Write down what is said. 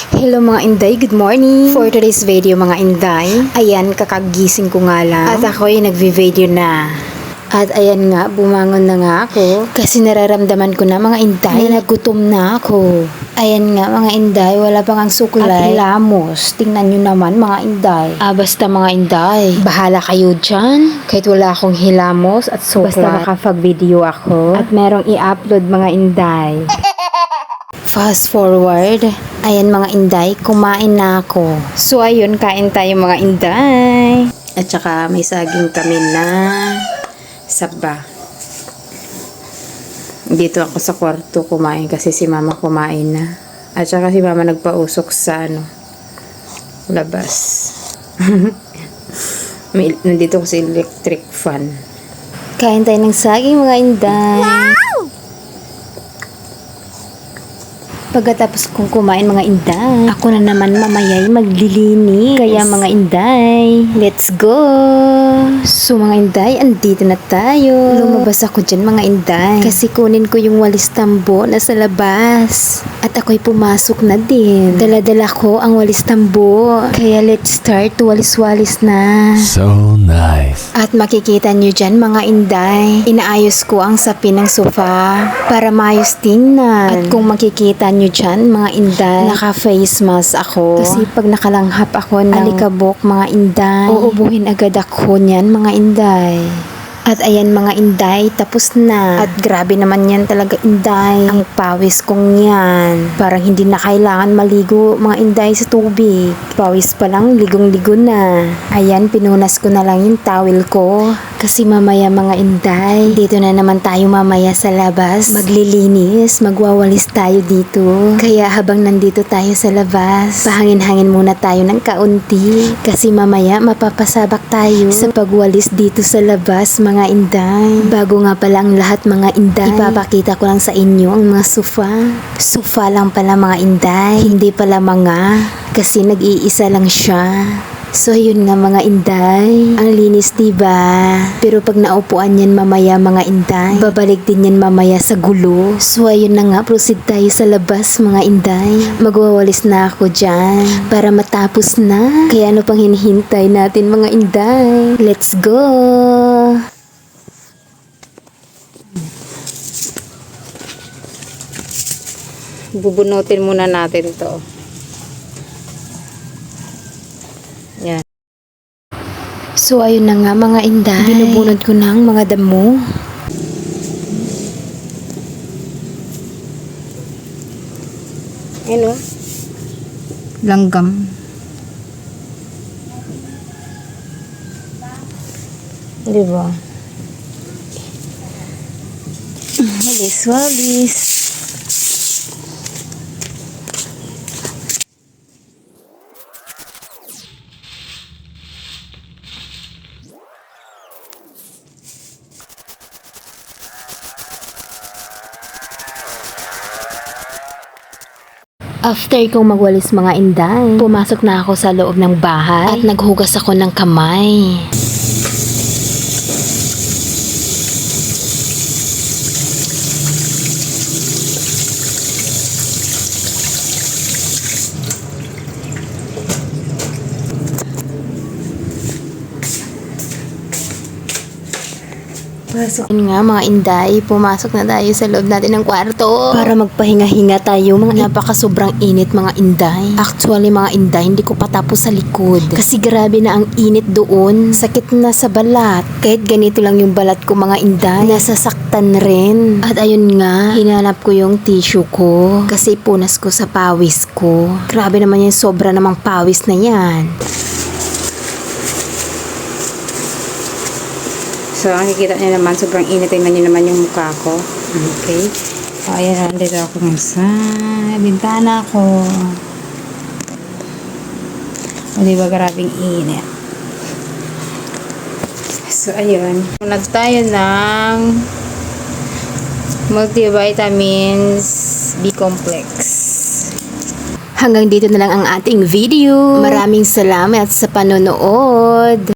Hello mga Inday, good morning! For today's video mga Inday, ayan kakagising ko nga lang at ako'y nagvi-video na. At ayan nga, bumangon na nga ako kasi nararamdaman ko na mga Inday na nagutom na ako. Ayan nga mga Inday, wala pang ang sukulay at hilamos. Tingnan nyo naman mga Inday. Basta mga Inday, bahala kayo dyan. Kahit wala akong hilamos at sukulay. Basta makapag-video ako at merong i-upload mga Inday. Fast forward, ayan mga Inday, kumain na ako. So ayun, kain tayo mga Inday. At saka may saging kami na saba. Dito ako sa kwarto kumain kasi si mama kumain na. At saka si mama nagpausok sa labas. Nandito ko sa electric fan. Kain tayo ng saging mga Inday. Pagkatapos kong kumain mga Inday, ako na naman mamaya'y maglilinis. Kaya mga Inday, let's go! So mga Inday, andito na tayo. Lumabas ako dyan mga Inday kasi kunin ko yung walis tambo na sa labas. At ako'y pumasok na din. Dala-dala ko ang walis tambo. Kaya let's start, walis-walis na. So nice. At makikita nyo dyan mga Inday, inaayos ko ang sapin ng sofa para maayos tingnan. At kung makikita nyo dyan mga Inday, naka-face mask ako. Kasi pag nakalanghap ako ng alikabok mga Inday, uubuhin agad ako niyan mga Inday. At ayan mga Inday, tapos na. At grabe naman yan talaga Inday. Ang pawis kong yan. Parang hindi na kailangan maligo mga Inday sa tubig. Pawis pa lang, ligong-ligo na. Ayan, pinunas ko na lang yung towel ko. Kasi mamaya mga Inday, dito na naman tayo mamaya sa labas. Maglilinis, magwawalis tayo dito. Kaya habang nandito tayo sa labas, pahangin-hangin muna tayo ng kaunti. Kasi mamaya mapapasabak tayo sa pagwalis dito sa labas mga Inday. Bago nga pala ang lahat mga Inday, ipapakita ko lang sa inyo ang mga sofa. Sofa lang pala mga Inday, hindi pala mga, kasi nag-iisa lang siya. So yun nga mga Inday, ang linis diba? Pero pag naupuan yan mamaya mga Inday, babalik din yan mamaya sa gulo. So ayun na nga, proceed tayo sa labas mga Inday. Magwawalis na ako dyan para matapos na. Kaya ano pang hinihintay natin mga Inday? Let's go! Bubunutin muna natin to. Yan. So ayun na nga mga Inday, binubunod ko na ang mga damo. Ayun o. Langgam. Diba? Walis-walis. After kong magwalis mga Inday, pumasok na ako sa loob ng bahay at naghugas ako ng kamay. Yun nga mga Inday, pumasok na tayo sa loob natin ng kwarto para magpahinga-hinga tayo. Mga napaka-sobrang init mga Inday. Actually mga Inday, hindi ko patapos sa likod kasi grabe na ang init doon. Sakit na sa balat. Kahit ganito lang yung balat ko mga Inday, nasasaktan rin. At ayun nga, hinanap ko yung tissue ko kasi punas ko sa pawis ko. Grabe naman yung sobra namang pawis na yan. So, nakikita niyo naman, sobrang init. Tingnan niyo naman yung mukha ko. Okay. So, ayan, nandito ako sa bintana ko. O, diba, grabing init. So, ayun. Unad tayo ng multivitamins B-complex. Hanggang dito na lang ang ating video. Maraming salamat sa panonood.